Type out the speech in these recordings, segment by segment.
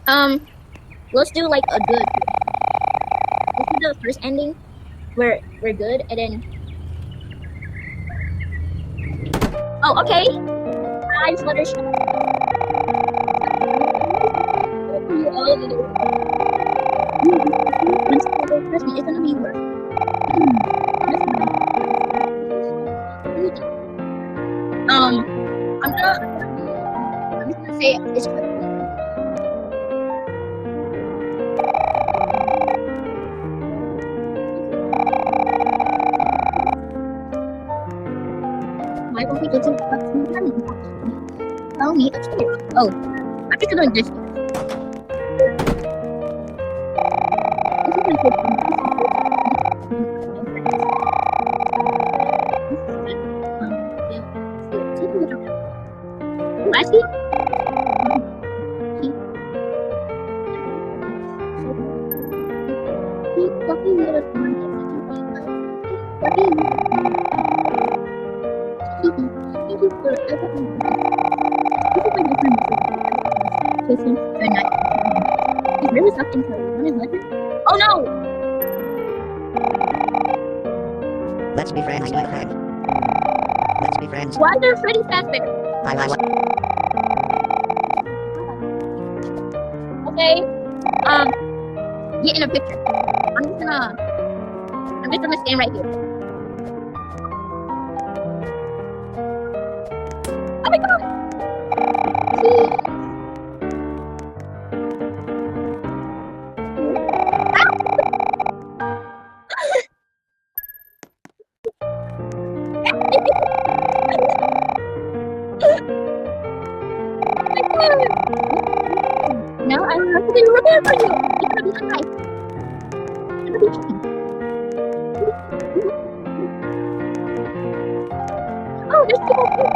Let's do like a good. Let's do the first ending where we're good, and then. Oh, okay. Hi, Flutter. Trust me, it's gonna be worth. I'm just gonna say it's good. Why don't we go to tell me upstairs? Oh, I'm just gonna do this. This is my good one. Last week? He's really something for Oh no! Let's be friends, my friend. Let's be friends. Why are there Freddy Fazbear? Okay. Get in a picture. I'm just gonna stand right here. Oh my god! No, I don't have to do repair for you. It's gonna be unnice. It's gonna be cheating. Oh, there's people here.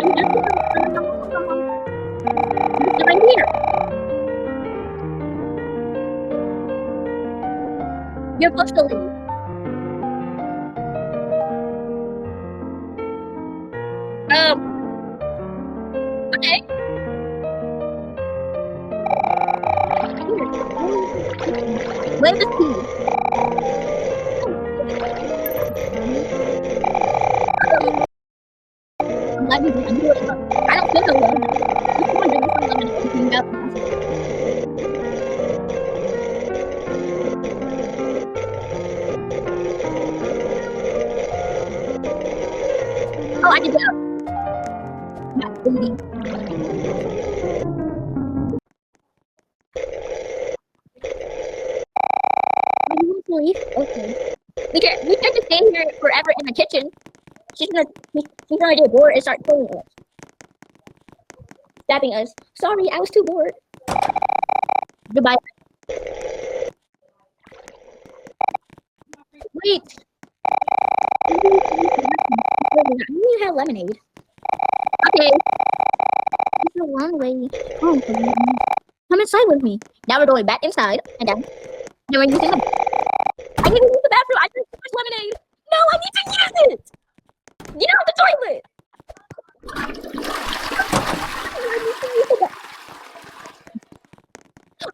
And there's people right here. You're supposed to leave. Okay. Where's the key? I'm glad we didn't do it. I don't feel so well. This one didn't feel like anything else. Oh, I did that. Not bleeding. Okay. We can't just stay here forever in the kitchen. She's gonna get bored and start killing us. Stabbing us. Sorry, I was too bored. Goodbye. Wait. I need to have lemonade. Okay. It's a long way. Oh, come inside with me. Now we're going back inside and down. Now we're using the I need to use the bathroom. I drank too much lemonade. No, I need to use it. Get out the toilet.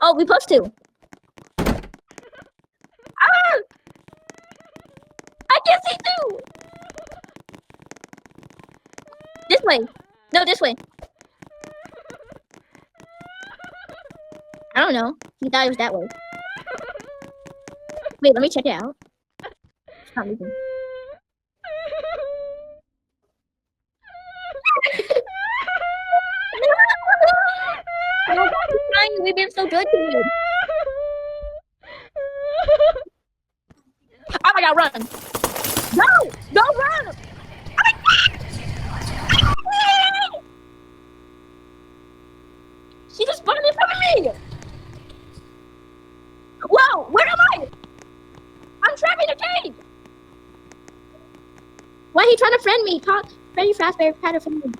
Oh, we supposed to. Ah! I can't see too. This way. No, this way. I don't know. He thought it was that way. Wait, let me check it out. It's not moving. No, we've been so good to you. Oh my god, run! No! Don't run! Oh my god! She just spawned in front of me! Whoa! Where am I? I'm trapped in a cage! Why are you trying to friend me? Freddy Fazbear tried to friend me.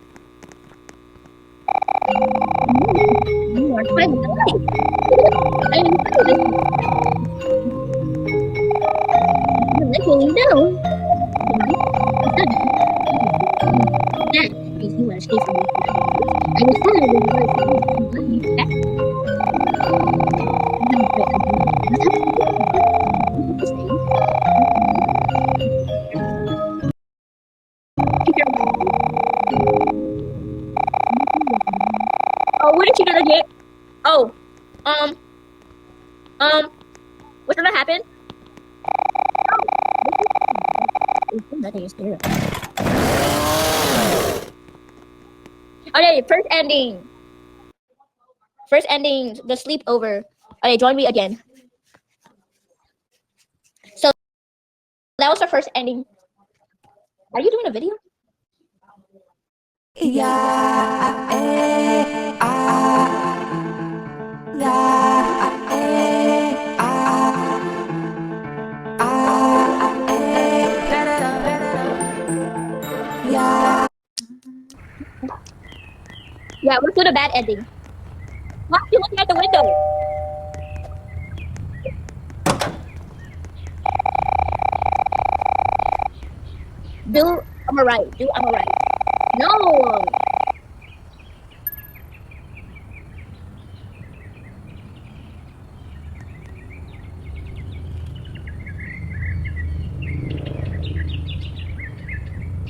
You are trying to die. Literally no. That makes you want to escape from me. I was telling you to happened? Nothing is here. Okay, first ending. First ending, the sleepover. Okay, join me again. So that was our first ending. Are you doing a video? Yeah, eh, ah, yeah, eh, ah, yeah. Yeah, let's do the bad ending. Why are you looking at the window? Do I'm alright. Do I'm alright. No.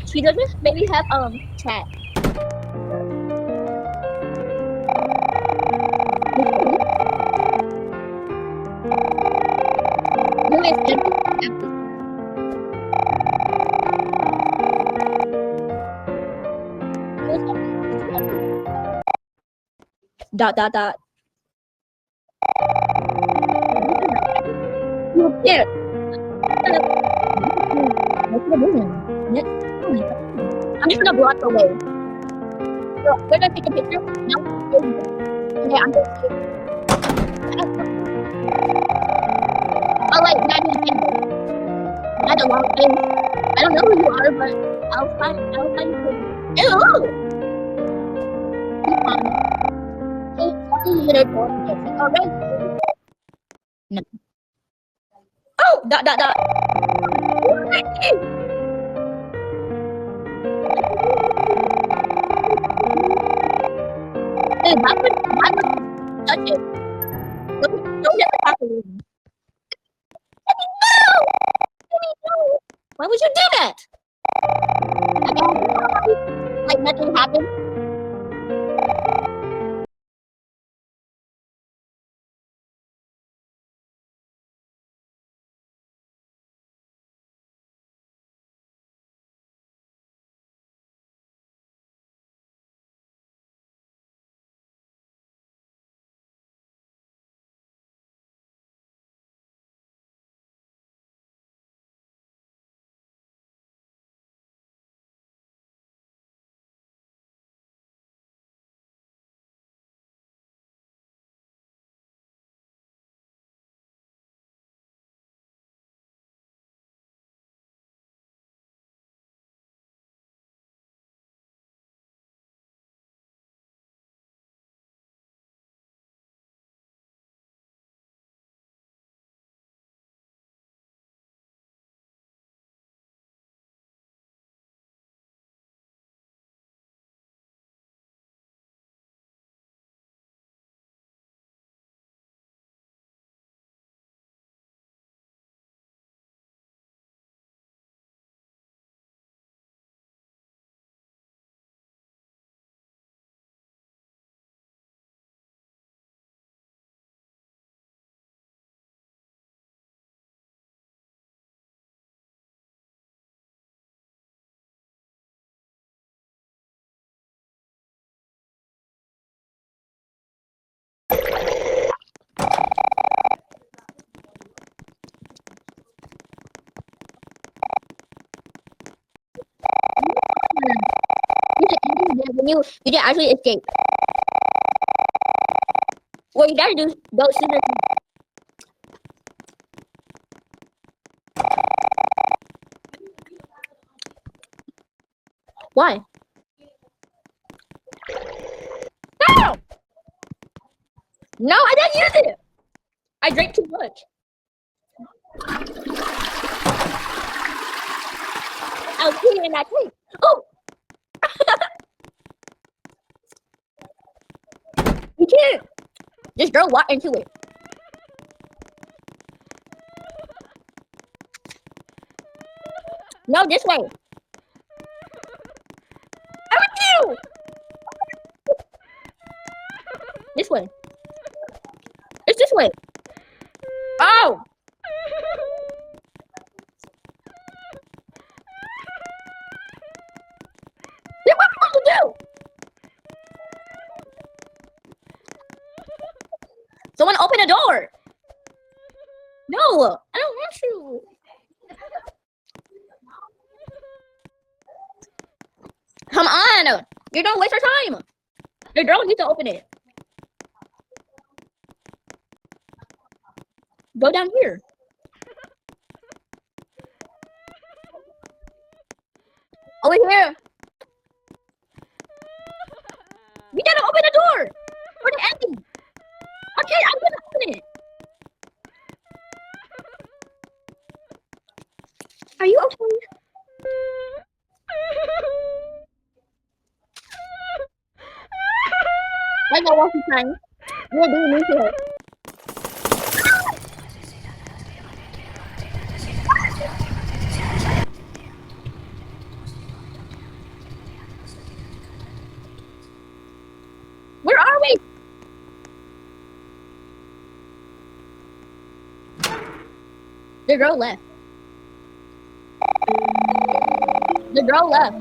She doesn't maybe have chat. No, it's empty. Dot dot dot. You can't. I'm just gonna block away. So we're gonna take a picture. No. Okay, I'm gonna see. Oh wait, we gotta do the thing. That's a long thing. I don't know who you are, but I'll find you. Ew! Come on. Hey, something you don't want to get. Alright. No. Oh! Dot dot dot. Hey, that would touch it. Don't get the taco. No! Why would you do that? Like nothing happened. When you did actually escape. What you gotta do is go sooner. Why? No! No, I didn't use it. I drank too much. I was peeing in that tank. Oh! You can't. Just throw water into it. No, this way. I want you. This way. It's this way. Oh! Someone open the door. No, I don't want to. Come on. You're gonna waste our time. The girl needs to open it. Go down here. Over here. We gotta open the door for the ending. Okay, I'm gonna open it. Are you okay? I know what you're saying. You're doing me here. Where are we? The girl left. The girl left.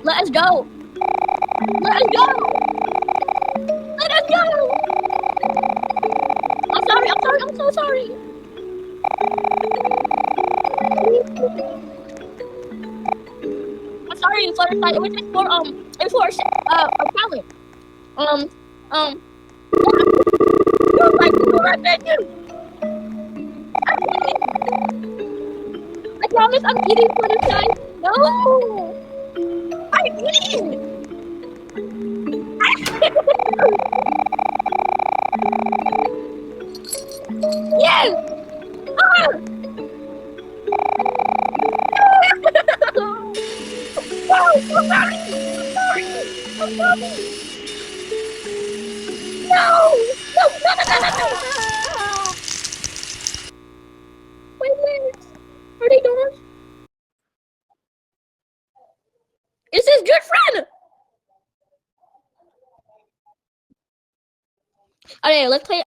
Let us go. Let us go. Let us go. I'm sorry. I'm sorry. I'm so sorry. I'm sorry, Flutter. It was just for it was for a talent. You're like I bet you. I promise I'm eating for this guy. No. I'm eating. Yes. Ah! No, I'm sorry. I'm sorry. I'm sorry. No. No, no, no, no, no, no. Wait, wait. Are they donuts? It's his good friend. Okay, let's play